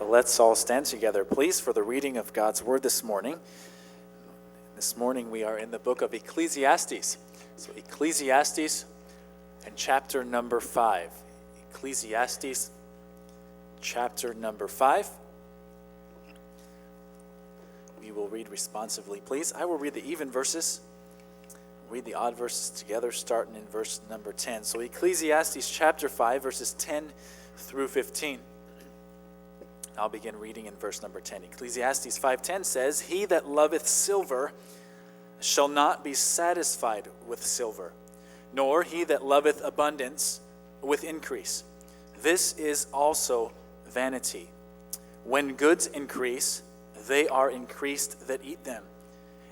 Let's all stand together, please, for the reading of God's Word this morning. This morning we are in the book of Ecclesiastes. So Ecclesiastes and chapter number 5. Ecclesiastes chapter number 5. We will read responsively, please. I will read the even verses. Read the odd verses together, starting in verse number 10. So Ecclesiastes chapter 5, verses 10 through 15. I'll begin reading in verse number 10. Ecclesiastes 5:10 says, "He that loveth silver shall not be satisfied with silver, nor he that loveth abundance with increase. This is also vanity. When goods increase, they are increased that eat them.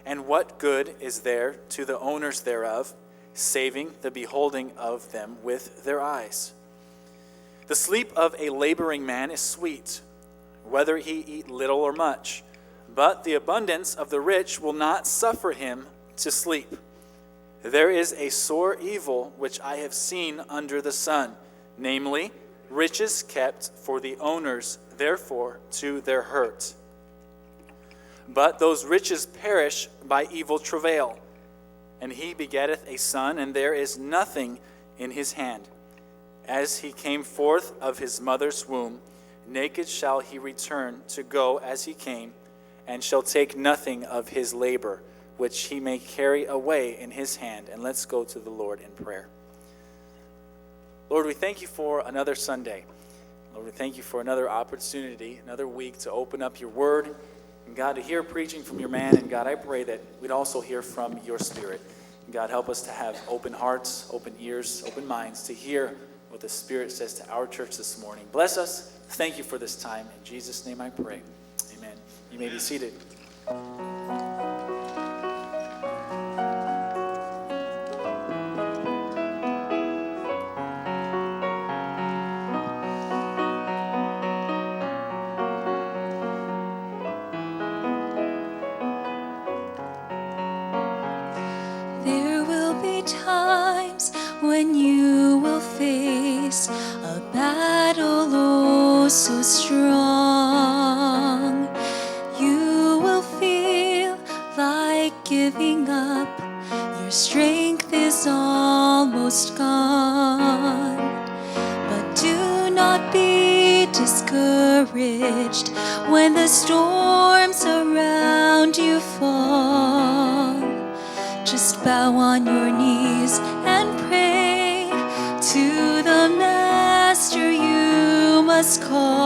And what good is there to the owners thereof, saving the beholding of them with their eyes? The sleep of a laboring man is sweet, whether he eat little or much, but the abundance of the rich will not suffer him to sleep. There is a sore evil which I have seen under the sun, namely, riches kept for the owners, therefore to their hurt. But those riches perish by evil travail. And he begetteth a son, and there is nothing in his hand. As he came forth of his mother's womb, naked shall he return to go as he came, and shall take nothing of his labor, which he may carry away in his hand." And let's go to the Lord in prayer. Lord, we thank you for another Sunday. Lord, we thank you for another opportunity, another week to open up your word. And God, to hear preaching from your man. And God, I pray that we'd also hear from your Spirit. And God, help us to have open hearts, open ears, open minds to hear what the Spirit says to our church this morning. Bless us. Thank you for this time. In Jesus' name I pray. Amen. You may be seated. There will be times when you will face a battle oh so strong. You will feel like giving up. Your strength is almost gone. But do not be discouraged when the storms around you fall. Just bow on your knees and pray to the Master you must call.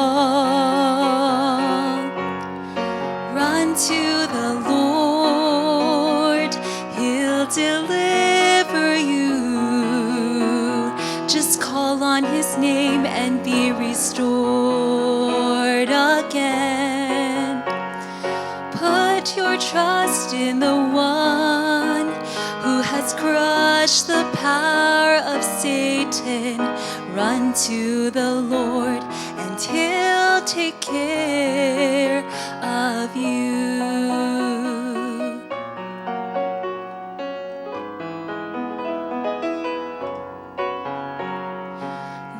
Run to the Lord, He'll deliver you. Just call on His name and be restored again. Put your trust in the one who has crushed the power of Satan. Run to the Lord and He'll take care of you.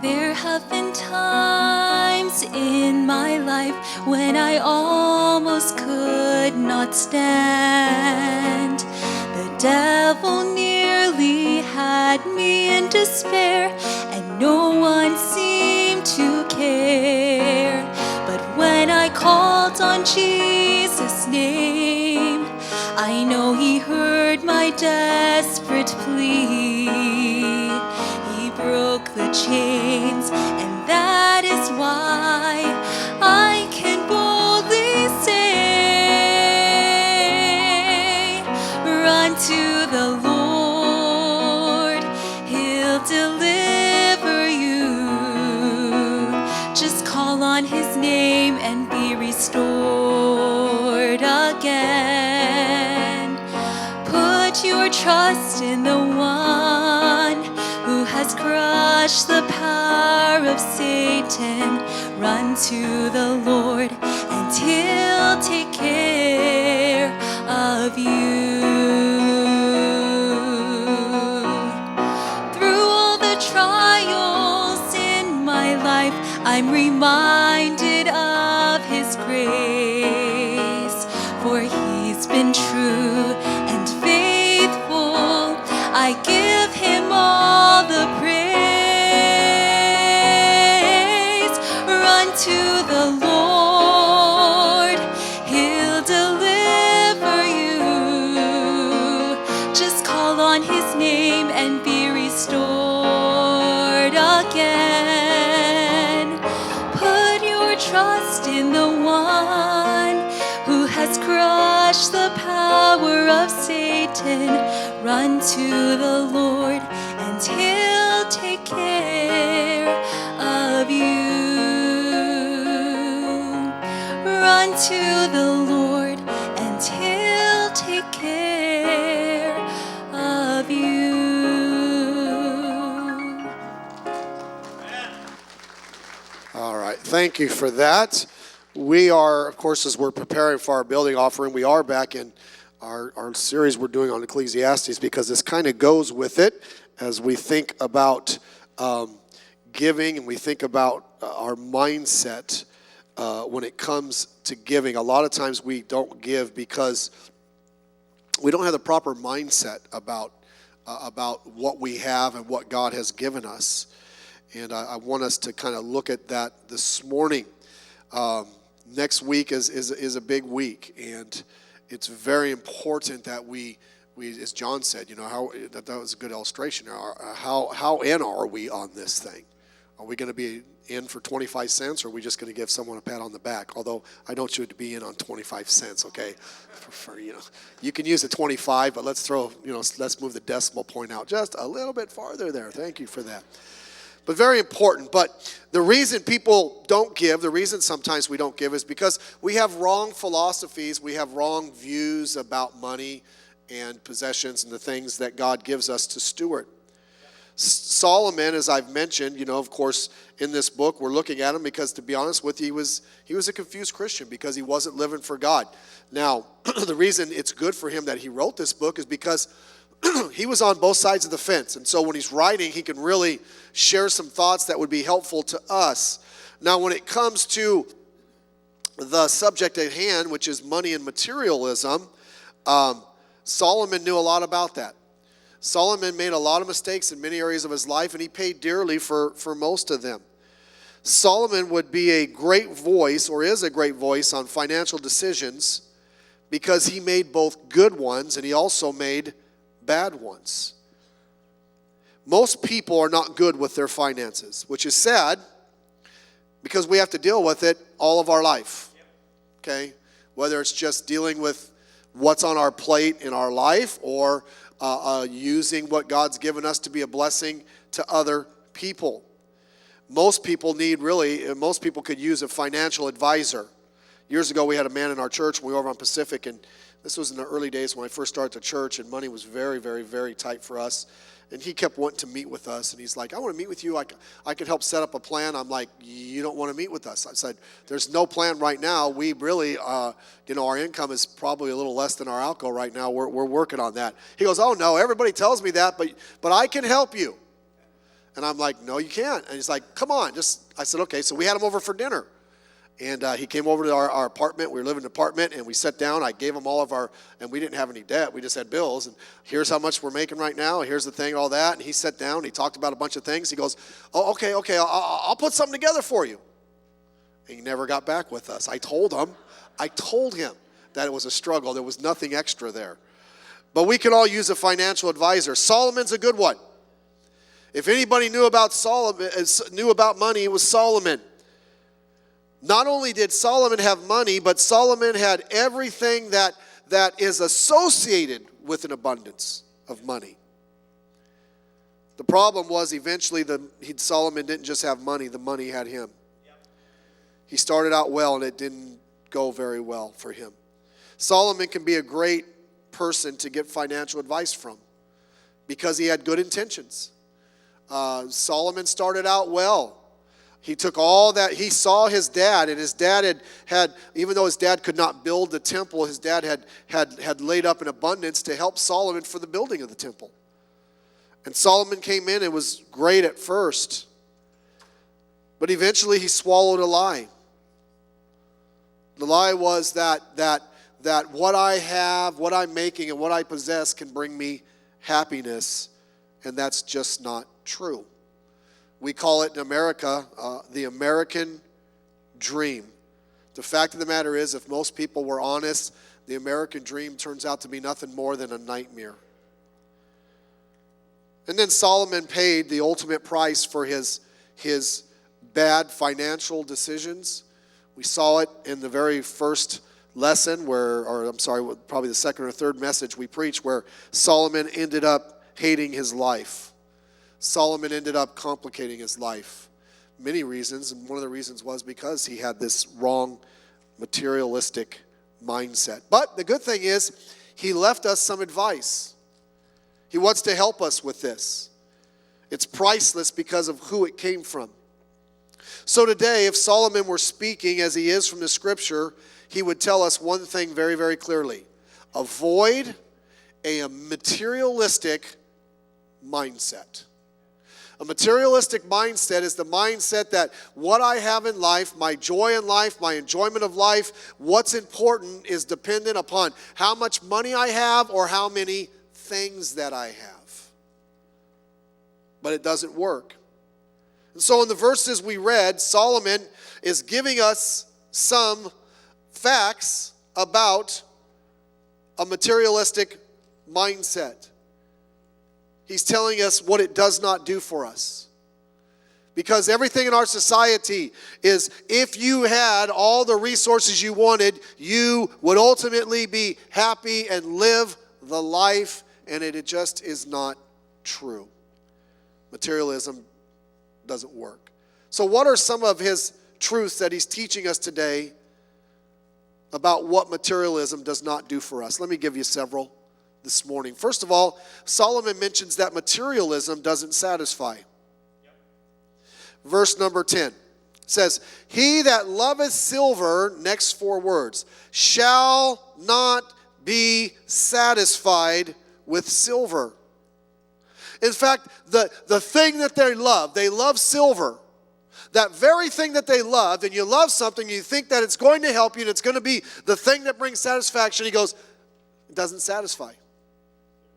There have been times in my life when I almost could not stand. The devil nearly had me in despair, and no one seemed to care. But when I called on Jesus' name, I know He heard my desperate plea. He broke the chains, and that is why I can boldly say, run to the Lord, He'll deliver you. Just call on His name and be restored again. Put your trust in the one who has crushed the power of Satan. Run to the Lord and He'll take care of you. Through all the trials in my life, I'm reminded of and true and faithful. I give him all the praise. Run to the Lord, he'll deliver you. Just call on his name and be restored again. Put your trust in the one who has crushed the power of Satan. Run to the Lord and he'll take care of you. Run to the Lord and he'll take care of you. All right, thank you for that. We are, of course, as we're preparing for our building offering, we are back in our series we're doing on Ecclesiastes, because this kind of goes with it as we think about giving and we think about our mindset when it comes to giving. A lot of times we don't give because we don't have the proper mindset about what we have and what God has given us. And I want us to kind of look at that this morning. Next week is a big week, and it's very important that we as John said, how that was a good illustration. How in are we on this thing? Are we going to be in for 25 cents, or are we just going to give someone a pat on the back? Although I don't want you to be in on 25 cents, okay? You can use a 25, but let's move the decimal point out just a little bit farther there. Thank you for that. But very important. But the reason people don't give, the reason sometimes we don't give is because we have wrong philosophies, we have wrong views about money and possessions and the things that God gives us to steward. Solomon, as I've mentioned, of course, in this book, we're looking at him because, to be honest with you, he was a confused Christian because he wasn't living for God. Now, the reason it's good for him that he wrote this book is because he was on both sides of the fence. And so when he's writing, he can really share some thoughts that would be helpful to us. Now, when it comes to the subject at hand, which is money and materialism, Solomon knew a lot about that. Solomon made a lot of mistakes in many areas of his life, and he paid dearly for most of them. Solomon would be a great voice, or is a great voice, on financial decisions because he made both good ones and he also made bad ones. Most people are not good with their finances, which is sad because we have to deal with it all of our life. Okay? Whether it's just dealing with what's on our plate in our life or using what God's given us to be a blessing to other people. Most people could use a financial advisor. Years ago, we had a man in our church. We were over on Pacific, and this was in the early days when I first started the church, and money was very, very, very tight for us. And he kept wanting to meet with us, and he's like, I want to meet with you. I could help set up a plan. I'm like, you don't want to meet with us? I said, there's no plan right now. We really, our income is probably a little less than our outgo right now. We're working on that. He goes, oh, no, everybody tells me that, but I can help you. And I'm like, no, you can't. And he's like, come on. I said, okay. So we had him over for dinner. And he came over to our apartment. We were living in an apartment, and we sat down. I gave him all of and we didn't have any debt. We just had bills. And here's how much we're making right now. And here's the thing, all that. And he sat down. He talked about a bunch of things. He goes, oh, okay, I'll put something together for you. And he never got back with us. I told him that it was a struggle. There was nothing extra there. But we can all use a financial advisor. Solomon's a good one. If anybody knew about money, it was Solomon. Not only did Solomon have money, but Solomon had everything that is associated with an abundance of money. The problem was eventually Solomon didn't just have money, the money had him. He started out well, and it didn't go very well for him. Solomon can be a great person to get financial advice from because he had good intentions. Solomon started out well. He took all that. He saw his dad, and his dad had even though his dad could not build the temple, his dad had laid up an abundance to help Solomon for the building of the temple. And Solomon came in and was great at first. But eventually he swallowed a lie. The lie was that that what I have, what I'm making, and what I possess can bring me happiness, and that's just not true. We call it in America the American dream. The fact of the matter is, if most people were honest, the American dream turns out to be nothing more than a nightmare. And then Solomon paid the ultimate price for his bad financial decisions. We saw it in the very first lesson probably the second or third message we preached, where Solomon ended up hating his life. Solomon ended up complicating his life. Many reasons, and one of the reasons was because he had this wrong materialistic mindset. But the good thing is, he left us some advice. He wants to help us with this. It's priceless because of who it came from. So today, if Solomon were speaking as he is from the scripture, he would tell us one thing very, very clearly. Avoid a materialistic mindset. A materialistic mindset is the mindset that what I have in life, my joy in life, my enjoyment of life, what's important is dependent upon how much money I have or how many things that I have. But it doesn't work. And so in the verses we read, Solomon is giving us some facts about a materialistic mindset. He's telling us what it does not do for us. Because everything in our society is, if you had all the resources you wanted, you would ultimately be happy and live the life, and it just is not true. Materialism doesn't work. So what are some of his truths that he's teaching us today about what materialism does not do for us? Let me give you several this morning. First of all, Solomon mentions that materialism doesn't satisfy. Verse number 10 says, "He that loveth silver," next four words, "shall not be satisfied with silver." In fact, the thing that they love silver. That very thing that they loved, and you love something, you think that it's going to help you, and it's going to be the thing that brings satisfaction. He goes, it doesn't satisfy.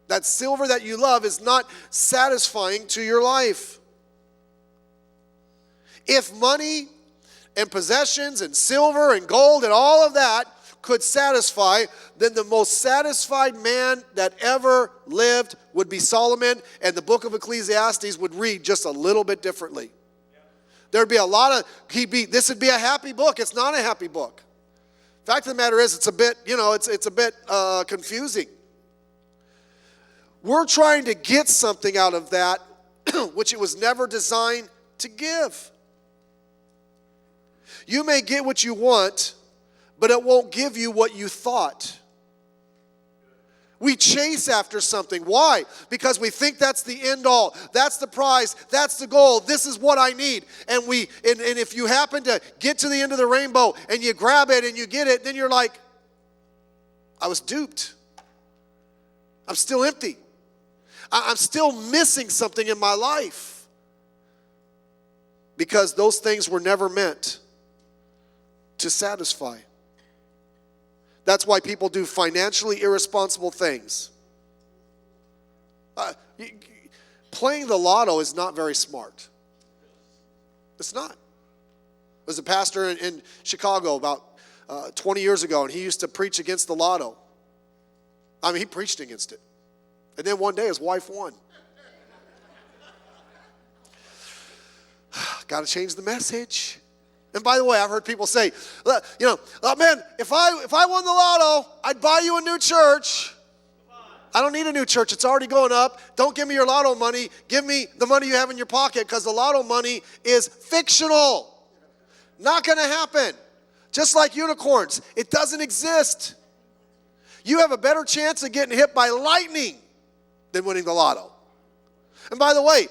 That silver that you love is not satisfying to your life. If money and possessions and silver and gold and all of that could satisfy, then the most satisfied man that ever lived would be Solomon, and the book of Ecclesiastes would read just a little bit differently. There'd be a lot of, this would be a happy book. It's not a happy book. Fact of the matter is, it's a bit, it's a bit confusing. We're trying to get something out of that which it was never designed to give. You may get what you want, but it won't give you what you thought. We chase after something. Why? Because we think that's the end all. That's the prize. That's the goal. This is what I need. And if you happen to get to the end of the rainbow and you grab it and you get it, then you're like, I was duped. I'm still empty. I'm still missing something in my life. Because those things were never meant to satisfy. That's why people do financially irresponsible things. Playing the lotto is not very smart. It's not. There's a pastor in Chicago about 20 years ago, and he used to preach against the lotto. I mean, he preached against it. And then one day his wife won. Got to change the message. And by the way, I've heard people say, man, if I won the lotto, I'd buy you a new church. I don't need a new church. It's already going up. Don't give me your lotto money. Give me the money you have in your pocket, because the lotto money is fictional. Not going to happen. Just like unicorns. It doesn't exist. You have a better chance of getting hit by lightning than winning the lotto. And by the way,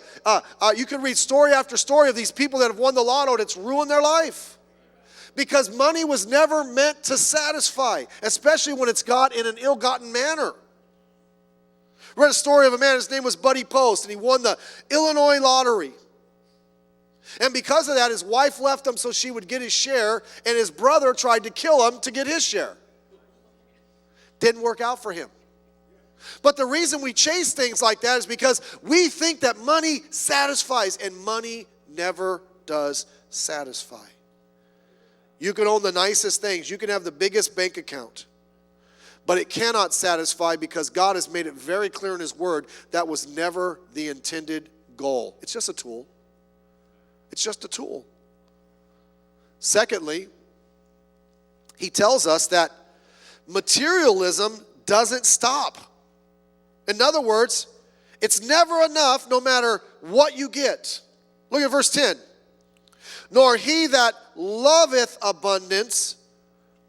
you can read story after story of these people that have won the lotto and it's ruined their life. Because money was never meant to satisfy, especially when it's got in an ill-gotten manner. I read a story of a man, his name was Buddy Post, and he won the Illinois lottery. And because of that, his wife left him so she would get his share, and his brother tried to kill him to get his share. Didn't work out for him. But the reason we chase things like that is because we think that money satisfies, and money never does satisfy. You can own the nicest things. You can have the biggest bank account. But it cannot satisfy because God has made it very clear in His Word that was never the intended goal. It's just a tool. It's just a tool. Secondly, He tells us that materialism doesn't stop. In other words, it's never enough no matter what you get. Look at verse 10. Nor he that loveth abundance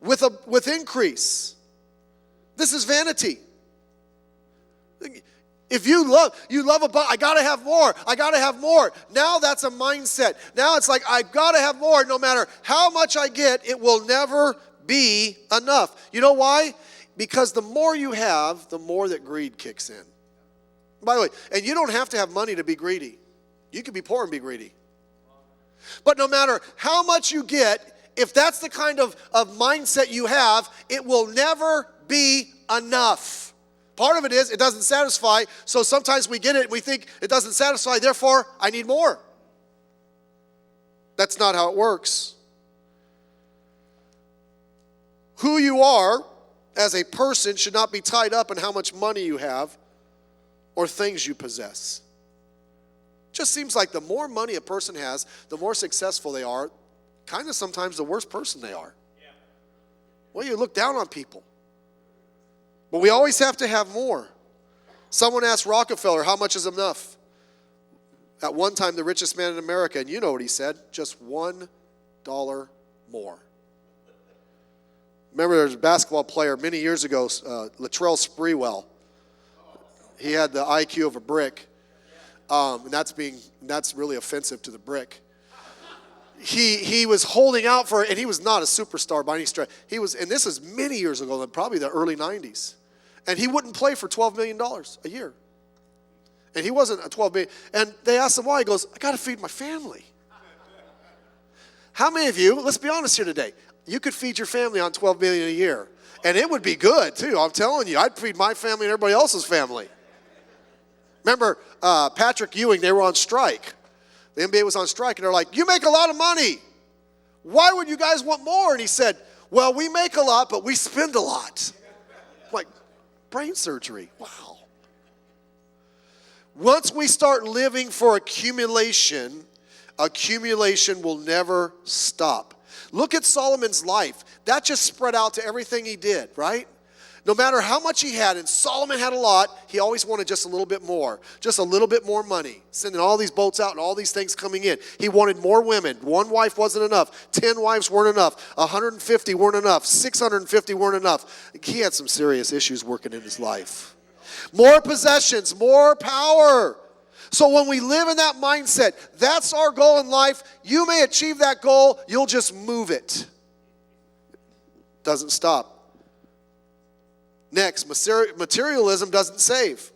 with increase. This is vanity. If you love I gotta have more. I gotta have more. Now that's a mindset. Now it's like I gotta have more. No matter how much I get, it will never be enough. You know why? Because the more you have, the more that greed kicks in. By the way, and you don't have to have money to be greedy. You can be poor and be greedy. But no matter how much you get, if that's the kind of mindset you have, it will never be enough. Part of it is it doesn't satisfy, so sometimes we get it and we think it doesn't satisfy, therefore I need more. That's not how it works. Who you are as a person should not be tied up in how much money you have or things you possess. Just seems like the more money a person has, the more successful they are, kind of sometimes the worse person they are. Well, you look down on people. But we always have to have more. Someone asked Rockefeller, how much is enough? At one time, the richest man in America, and you know what he said, just $1 more. Remember, there was a basketball player many years ago, Latrell Sprewell. He had the IQ of a brick, and that's really offensive to the brick. He was holding out for it, and he was not a superstar by any stretch. He was, and this is many years ago, probably the early 90s. And he wouldn't play for $12 million a year. And he wasn't a $12 million. And they asked him why. He goes, I got to feed my family. How many of you, let's be honest here today, you could feed your family on $12 million a year. And it would be good, too. I'm telling you, I'd feed my family and everybody else's family. Remember, Patrick Ewing, they were on strike. The NBA was on strike, and they're like, you make a lot of money. Why would you guys want more? And he said, well, we make a lot, but we spend a lot. Like, brain surgery. Wow. Once we start living for accumulation, accumulation will never stop. Look at Solomon's life. That just spread out to everything he did, right? No matter how much he had, and Solomon had a lot, he always wanted just a little bit more. Just a little bit more money. Sending all these boats out and all these things coming in. He wanted more women. One wife wasn't enough. 10 wives weren't enough. 150 weren't enough. 650 weren't enough. He had some serious issues working in his life. More possessions, more power. So when we live in that mindset, that's our goal in life. You may achieve that goal. You'll just move it. Doesn't stop. Next, materialism doesn't save.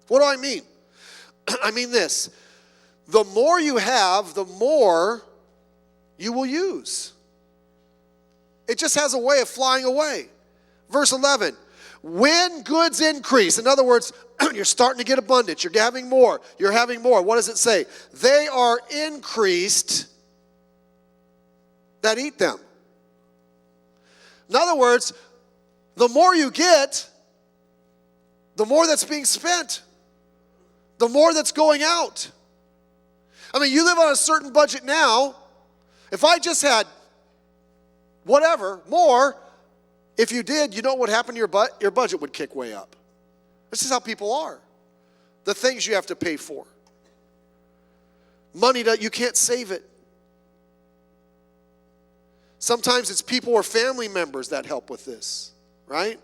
What do I mean? I mean this. The more you have, the more you will use. It just has a way of flying away. Verse 11. When goods increase, in other words, you're starting to get abundance, you're having more, what does it say? They are increased that eat them. In other words, the more you get, the more that's being spent, the more that's going out. I mean, you live on a certain budget now. If I just had whatever, more, if you did, you know what would happen to your budget would kick way up. This is how people are. The things you have to pay for. Money, you can't save it. Sometimes it's people or family members that help with this, right?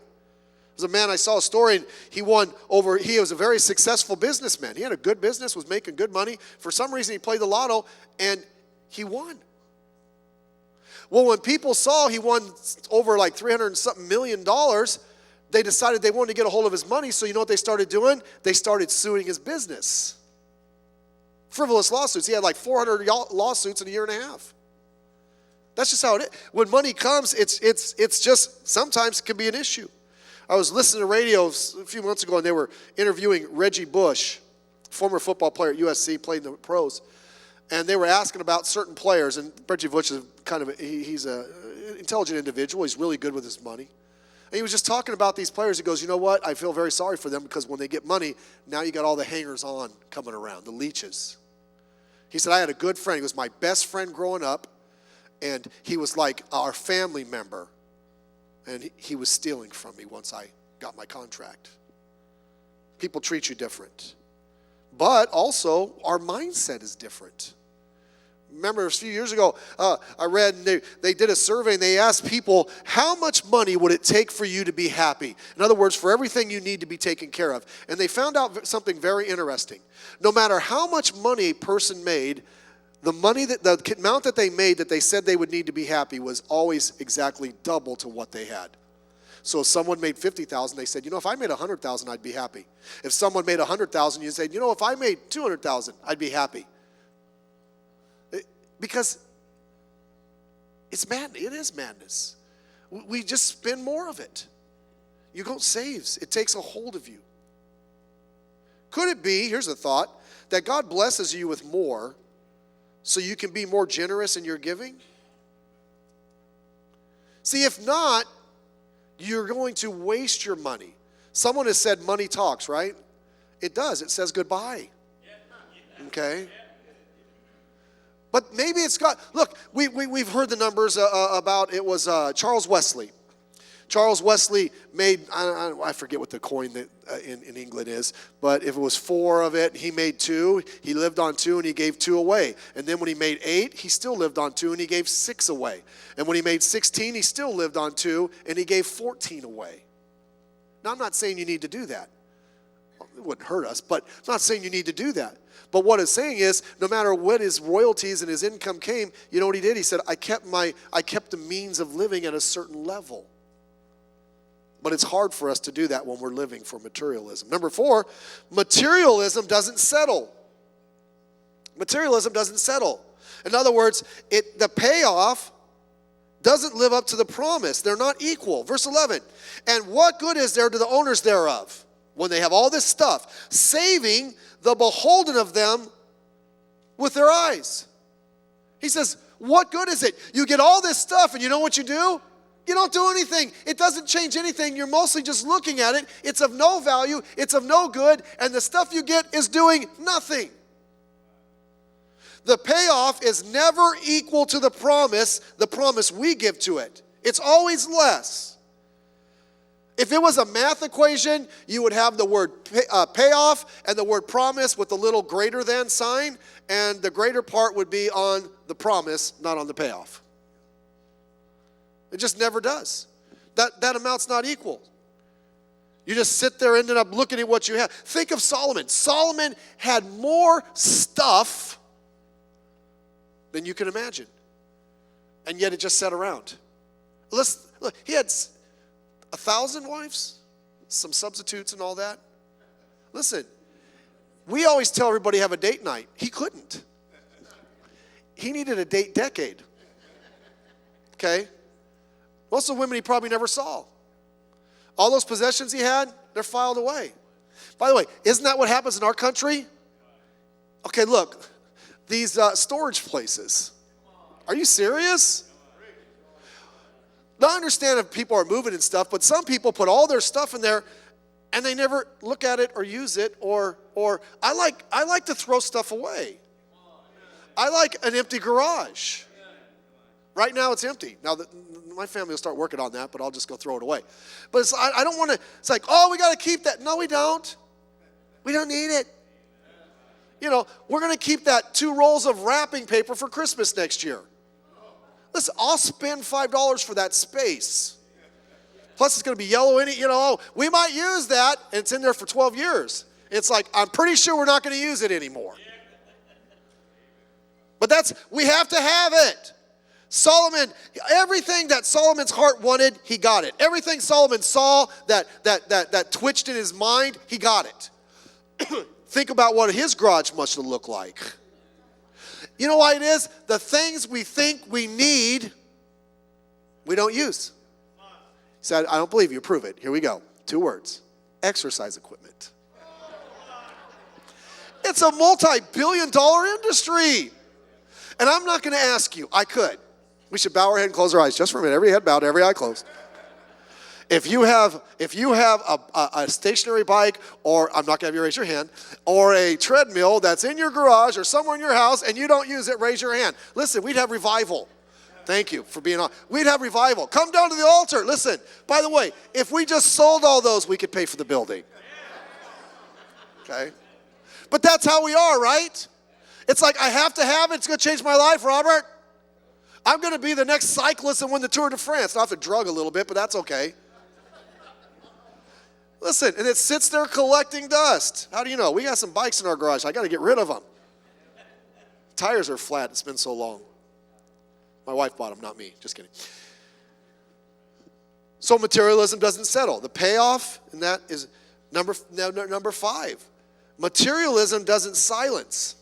There's a man, I saw a story, and he was a very successful businessman. He had a good business, was making good money. For some reason, he played the lotto, and he won. Well, when people saw he won over like $300 and something million, they decided they wanted to get a hold of his money, so you know what they started doing? They started suing his business. Frivolous lawsuits. He had like 400 lawsuits in a year and a half. That's just how it is. When money comes, it's just sometimes it can be an issue. I was listening to radio a few months ago, and they were interviewing Reggie Bush, former football player at USC, played in the pros, and they were asking about certain players. And Reggie Bush is he's an intelligent individual. He's really good with his money. And he was just talking about these players. He goes, you know what? I feel very sorry for them because when they get money, now you got all the hangers-on coming around, the leeches. He said, I had a good friend. He was my best friend growing up, and he was like our family member. And he was stealing from me once I got my contract. People treat you different. But also, our mindset is different. Remember, a few years ago, I read, and they did a survey, and they asked people, how much money would it take for you to be happy? In other words, for everything you need to be taken care of. And they found out something very interesting. No matter how much money a person made, the amount that they made that they said they would need to be happy was always exactly double to what they had. So if someone made $50,000, they said, if I made $100,000, I'd be happy. If someone made $100,000, you said, if I made $200,000, I'd be happy. Because it is madness. We just spend more of it. You go saves. It takes a hold of you. Could it be, here's a thought, that God blesses you with more so you can be more generous in your giving? See, if not, you're going to waste your money. Someone has said money talks, right? It does. It says goodbye. Okay? But maybe it's God. Look, we've heard the numbers about, it was Charles Wesley. Charles Wesley made, I forget what the coin that in England is, but if it was 4 of it, he made 2. He lived on 2 and he gave 2 away. And then when he made 8, he still lived on 2 and he gave 6 away. And when he made 16, he still lived on 2 and he gave 14 away. Now, I'm not saying you need to do that. It wouldn't hurt us, but I'm not saying you need to do that. But what it's saying is, no matter what his royalties and his income came, you know what he did? He said, I kept the means of living at a certain level. But it's hard for us to do that when we're living for materialism. Number 4, materialism doesn't settle. Materialism doesn't settle. In other words, the payoff doesn't live up to the promise. They're not equal. Verse 11, and what good is there to the owners thereof when they have all this stuff, saving the beholden of them with their eyes? He says, what good is it? You get all this stuff and you know what you do? You don't do anything. It doesn't change anything. You're mostly just looking at it. It's of no value. It's of no good. And the stuff you get is doing nothing. The payoff is never equal to the promise we give to it. It's always less. If it was a math equation, you would have the word payoff and the word promise with the little greater than sign. And the greater part would be on the promise, not on the payoff. It just never does. That amount's not equal. You just sit there and end up looking at what you have. Think of Solomon. Solomon had more stuff than you can imagine. And yet it just sat around. Look, he had 1,000 wives, some substitutes and all that. Listen, we always tell everybody have a date night. He couldn't. He needed a date decade. Okay? Most of the women he probably never saw. All those possessions he had, they're filed away. By the way, isn't that what happens in our country? Okay, look, these storage places. Are you serious? Now, I understand if people are moving and stuff, but some people put all their stuff in there and they never look at it or use it, or I like to throw stuff away. I like an empty garage. Right now it's empty. Now, my family will start working on that, but I'll just go throw it away. But I don't want to, it's like, oh, we got to keep that. No, we don't. We don't need it. We're going to keep that 2 rolls of wrapping paper for Christmas next year. Listen, I'll spend $5 for that space. Plus, it's going to be yellow in it. We might use that, and it's in there for 12 years. It's like, I'm pretty sure we're not going to use it anymore. But we have to have it. Solomon, everything that Solomon's heart wanted, he got it. Everything Solomon saw that twitched in his mind, he got it. Think about what his garage must have looked like. You know why it is? The things we think we need we don't use. He said, I don't believe you. Prove it. Here we go. 2 words. Exercise equipment. It's a multi-billion-dollar industry. And I'm not going to ask you. I could. We should bow our head and close our eyes just for a minute. Every head bowed, every eye closed. If you have a stationary bike, or I'm not going to have you raise your hand, or a treadmill that's in your garage or somewhere in your house and you don't use it, raise your hand. Listen, we'd have revival. Thank you for being on. We'd have revival. Come down to the altar. Listen, by the way, if we just sold all those, we could pay for the building. Okay? But that's how we are, right? It's like, I have to have it. It's going to change my life, Robert. I'm going to be the next cyclist and win the Tour de France. I'll have to drug a little bit, but that's okay. Listen, and it sits there collecting dust. How do you know? We got some bikes in our garage. I got to get rid of them. Tires are flat. It's been so long. My wife bought them, not me. Just kidding. So materialism doesn't settle. The payoff in that is number 5. Materialism doesn't silence.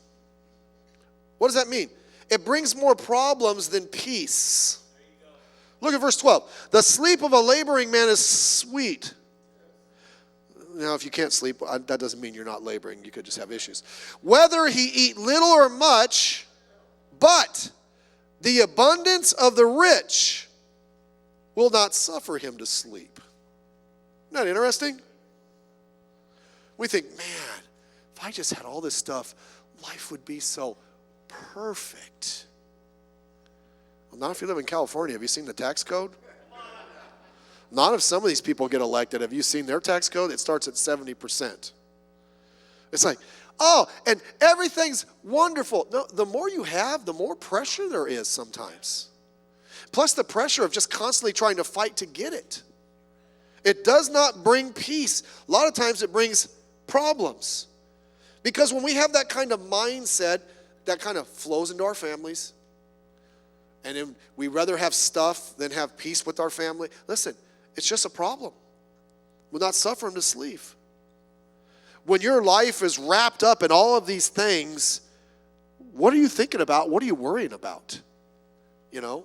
What does that mean? It brings more problems than peace. Look at verse 12. The sleep of a laboring man is sweet. Now, if you can't sleep, that doesn't mean you're not laboring. You could just have issues. Whether he eat little or much, but the abundance of the rich will not suffer him to sleep. Isn't that interesting? We think, man, if I just had all this stuff, life would be so perfect. Well, not if you live in California. Have you seen the tax code? Not if some of these people get elected. Have you seen their tax code? It starts at 70%. It's like, oh, and everything's wonderful. No, the more you have, the more pressure there is sometimes. Plus the pressure of just constantly trying to fight to get it. It does not bring peace. A lot of times it brings problems. Because when we have that kind of mindset, that kind of flows into our families. And then we rather have stuff than have peace with our family. Listen, it's just a problem. We'll not suffer him to sleep. When your life is wrapped up in all of these things, what are you thinking about? What are you worrying about? You know,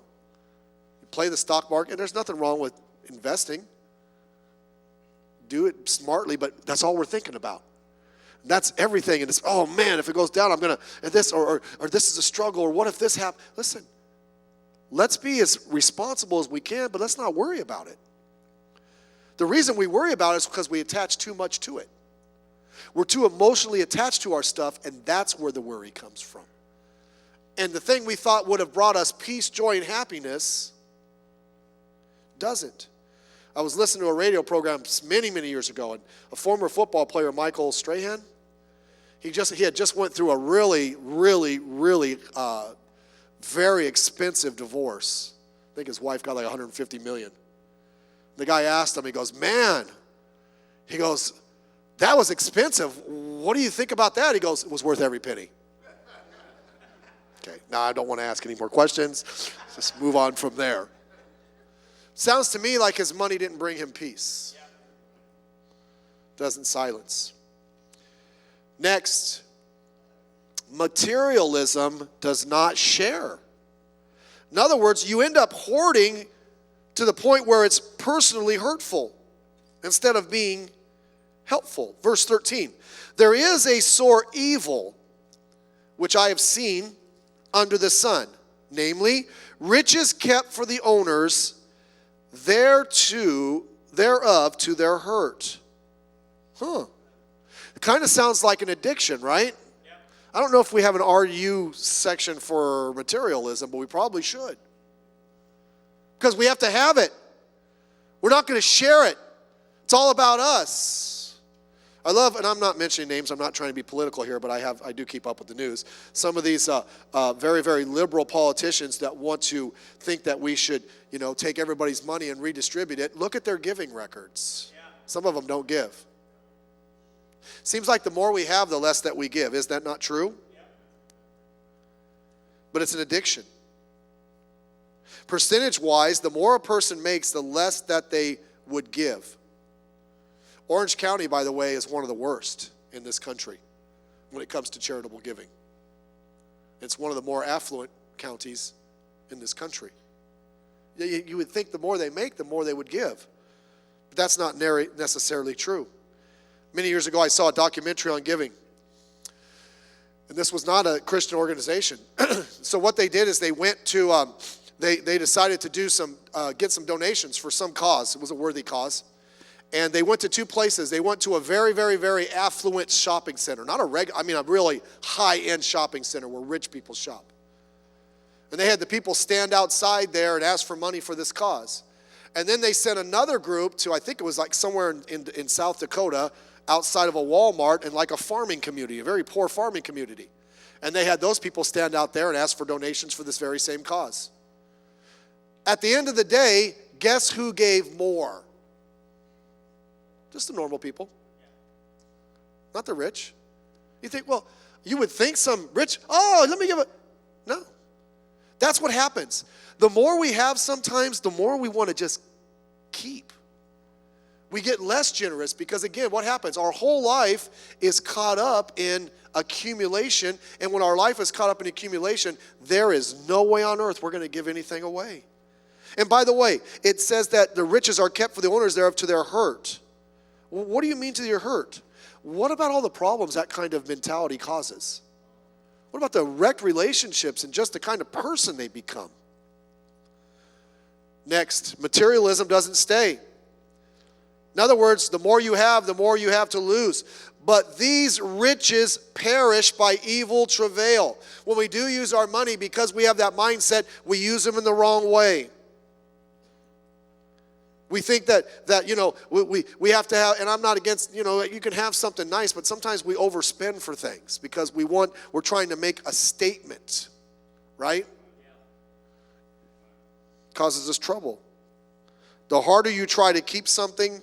you play the stock market. There's nothing wrong with investing. Do it smartly, but that's all we're thinking about. That's everything. And it's, oh man, if it goes down, I'm going to, and this, or this is a struggle, or what if this happens? Listen, let's be as responsible as we can, but let's not worry about it. The reason we worry about it is because we attach too much to it. We're too emotionally attached to our stuff, and that's where the worry comes from. And the thing we thought would have brought us peace, joy, and happiness doesn't. I was listening to a radio program many, many years ago, and a former football player, Michael Strahan, he had just went through a really, really, really very expensive divorce. I think his wife got like $150 million. The guy asked him, he goes, man, he goes, that was expensive. What do you think about that? He goes, it was worth every penny. Okay, now I don't want to ask any more questions. Just move on from there. Sounds to me like his money didn't bring him peace. Doesn't silence. Next, materialism does not share. In other words, you end up hoarding to the point where it's personally hurtful instead of being helpful. Verse 13, there is a sore evil which I have seen under the sun, namely, riches kept for the owners, thereof to their hurt. It kind of sounds like an addiction, right? Yeah. I don't know if we have an RU section for materialism, but we probably should. Because we have to have it. We're not going to share it. It's all about us. I love, and I'm not mentioning names, I'm not trying to be political here, but I do keep up with the news. Some of these very, very liberal politicians that want to think that we should, take everybody's money and redistribute it. Look at their giving records. Yeah. Some of them don't give. Seems like the more we have, the less that we give. Is that not true? Yeah. But it's an addiction. Percentage-wise, the more a person makes, the less that they would give. Orange County, by the way, is one of the worst in this country when it comes to charitable giving. It's one of the more affluent counties in this country. You would think the more they make, the more they would give. But that's not necessarily true. Many years ago, I saw a documentary on giving. And this was not a Christian organization. So what they did is they went to, they decided to do get some donations for some cause. It was a worthy cause. And they went to two places. They went to a very, very, very affluent shopping center. Not a really high-end shopping center where rich people shop. And they had the people stand outside there and ask for money for this cause. And then they sent another group to, I think it was like somewhere in South Dakota, outside of a Walmart in like a farming community, a very poor farming community. And they had those people stand out there and ask for donations for this very same cause. At the end of the day, guess who gave more? Just the normal people. Not the rich. You think, well, you would think some rich, let me give it. No. That's what happens. The more we have sometimes, the more we want to just keep. We get less generous because, again, what happens? Our whole life is caught up in accumulation. And when our life is caught up in accumulation, there is no way on earth we're going to give anything away. And by the way, it says that the riches are kept for the owners thereof to their hurt. Well, what do you mean to your hurt? What about all the problems that kind of mentality causes? What about the wrecked relationships and just the kind of person they become? Next, materialism doesn't stay. In other words, the more you have to lose. But these riches perish by evil travail. When we do use our money, because we have that mindset, we use them in the wrong way. We think that we have to have, and I'm not against, you can have something nice, but sometimes we overspend for things because we're trying to make a statement, right? Causes us trouble. The harder you try to keep something,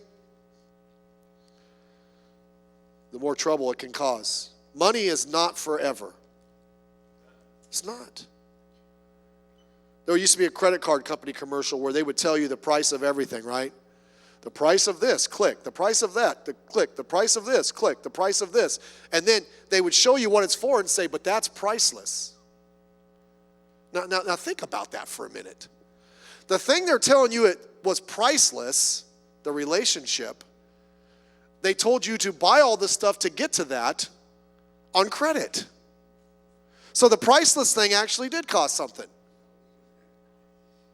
the more trouble it can cause. Money is not forever. It's not. There used to be a credit card company commercial where they would tell you the price of everything, right? The price of this, click. The price of that, click. The price of this, click. The price of this. And then they would show you what it's for and say, but that's priceless. Now think about that for a minute. The thing they're telling you it was priceless, the relationship, they told you to buy all this stuff to get to that on credit. So the priceless thing actually did cost something.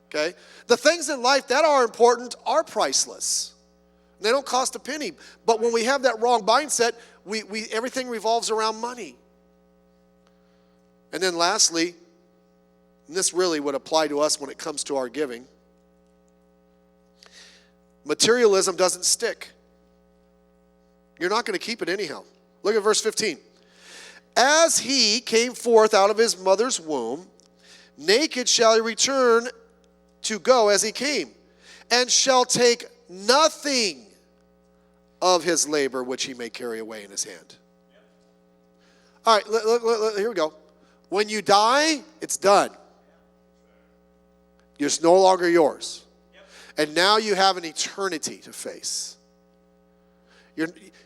Okay? The things in life that are important are priceless. They don't cost a penny. But when we have that wrong mindset, everything revolves around money. And then lastly, and this really would apply to us when it comes to our giving, materialism doesn't stick. You're not going to keep it anyhow. Look at verse 15. As he came forth out of his mother's womb, naked shall he return to go as he came, and shall take nothing of his labor which he may carry away in his hand. All right, here we go. When you die, it's done. It's no longer yours. And now you have an eternity to face.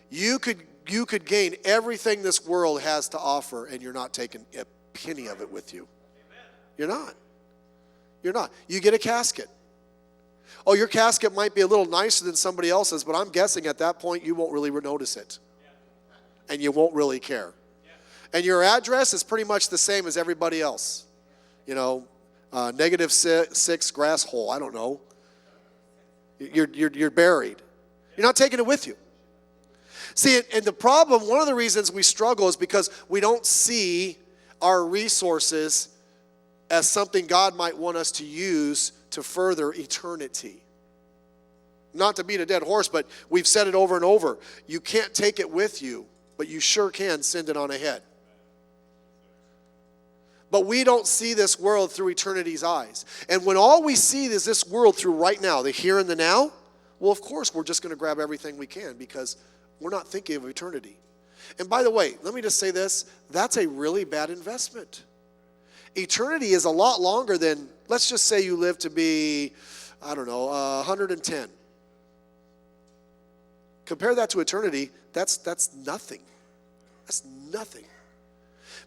You could gain everything this world has to offer, and you're not taking a penny of it with you. You're not. You're not. You get a casket. Oh, your casket might be a little nicer than somebody else's, but I'm guessing at that point you won't really notice it. And you won't really care. And your address is pretty much the same as everybody else. -6 grass hole, I don't know. You're buried. You're not taking it with you. See, and the problem, one of the reasons we struggle is because we don't see our resources as something God might want us to use to further eternity. Not to beat a dead horse, but we've said it over and over. You can't take it with you, but you sure can send it on ahead. But we don't see this world through eternity's eyes. And when all we see is this world through right now, the here and the now, well, of course, we're just going to grab everything we can because we're not thinking of eternity. And by the way, let me just say this, that's a really bad investment. Eternity is a lot longer than, let's just say you live to be, 110. Compare that to eternity, that's nothing. That's nothing.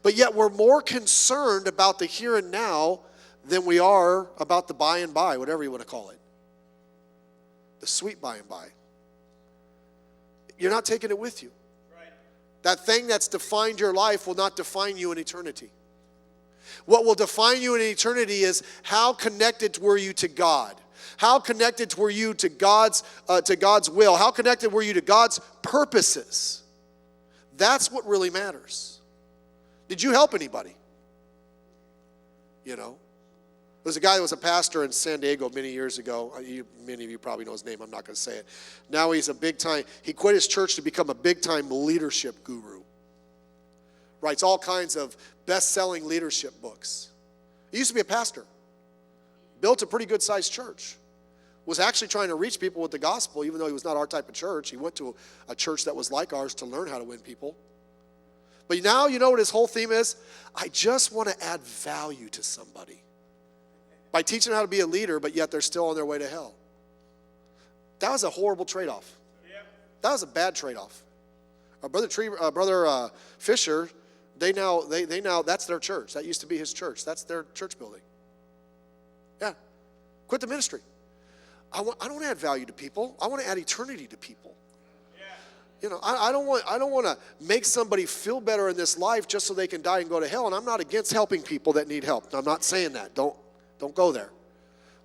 But yet we're more concerned about the here and now than we are about the by and by, whatever you want to call it. The sweet by and by. You're not taking it with you. Right. That thing that's defined your life will not define you in eternity. What will define you in eternity is how connected were you to God? How connected were you to God's will? How connected were you to God's purposes? That's what really matters. Did you help anybody? You know, there's a guy that was a pastor in San Diego many years ago. Many of you probably know his name. I'm not going to say it. Now he's a big-time, he quit his church to become a big-time leadership guru. Writes all kinds of best-selling leadership books. He used to be a pastor. Built a pretty good-sized church. Was actually trying to reach people with the gospel, even though he was not our type of church. He went to a church that was like ours to learn how to win people. But now, you know what his whole theme is? I just want to add value to somebody. By teaching them how to be a leader, but yet they're still on their way to hell. That was a horrible trade-off. That was a bad trade-off. Brother Fisher, they now that's their church. That used to be his church. That's their church building. Yeah. Quit the ministry. I don't want to add value to people. I want to add eternity to people. You know, I don't want to make somebody feel better in this life just so they can die and go to hell. And I'm not against helping people that need help. I'm not saying that. Don't go there.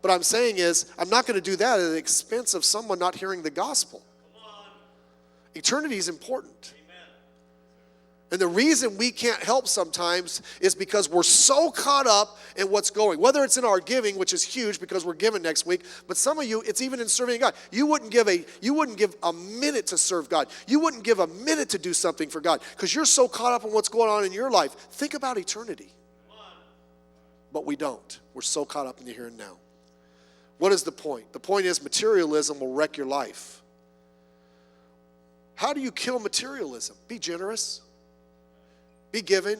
But I'm saying is, I'm not going to do that at the expense of someone not hearing the gospel. Eternity is important. And the reason we can't help sometimes is because we're so caught up in what's going. Whether it's in our giving, which is huge because we're giving next week, but some of you, it's even in serving God. You wouldn't give a minute to serve God. You wouldn't give a minute to do something for God because you're so caught up in what's going on in your life. Think about eternity. But we don't. We're so caught up in the here and now. What is the point? The point is materialism will wreck your life. How do you kill materialism? Be generous. Be given.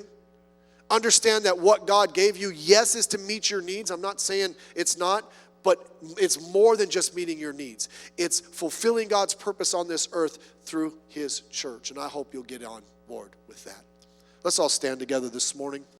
Understand that what God gave you, yes, is to meet your needs. I'm not saying it's not, but it's more than just meeting your needs. It's fulfilling God's purpose on this earth through his church. And I hope you'll get on board with that. Let's all stand together this morning.